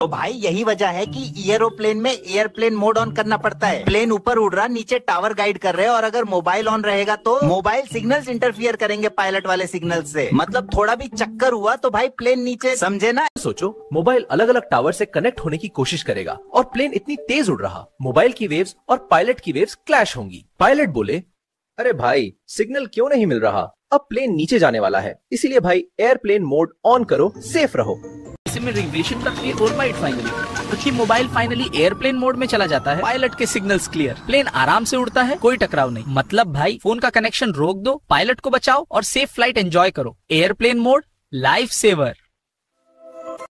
तो भाई यही वजह है कि एरोप्लेन में एयरप्लेन मोड ऑन करना पड़ता है। प्लेन ऊपर उड़ रहा, नीचे टावर गाइड कर रहे हैं, और अगर मोबाइल ऑन रहेगा तो मोबाइल सिग्नल्स इंटरफियर करेंगे पायलट वाले सिग्नल से। मतलब थोड़ा भी चक्कर हुआ तो भाई प्लेन नीचे, समझे ना। सोचो मोबाइल अलग अलग टावर से कनेक्ट होने की कोशिश करेगा और प्लेन इतनी तेज उड़ रहा, मोबाइल की वेव्स और पायलट की वेव्स क्लैश होंगी। पायलट बोले, अरे भाई सिग्नल क्यों नहीं मिल रहा, अब प्लेन नीचे जाने वाला है, इसीलिए भाई एयरप्लेन मोड ऑन करो, सेफ रहो। में रिग्रेशन करती है ऑर्बिट फाइनली, क्योंकि मोबाइल फाइनली एयरप्लेन मोड में चला जाता है। पायलट के सिग्नल्स क्लियर, प्लेन आराम से उड़ता है, कोई टकराव नहीं। मतलब भाई फोन का कनेक्शन रोक दो, पायलट को बचाओ और सेफ फ्लाइट एंजॉय करो। Airplane mode life saver.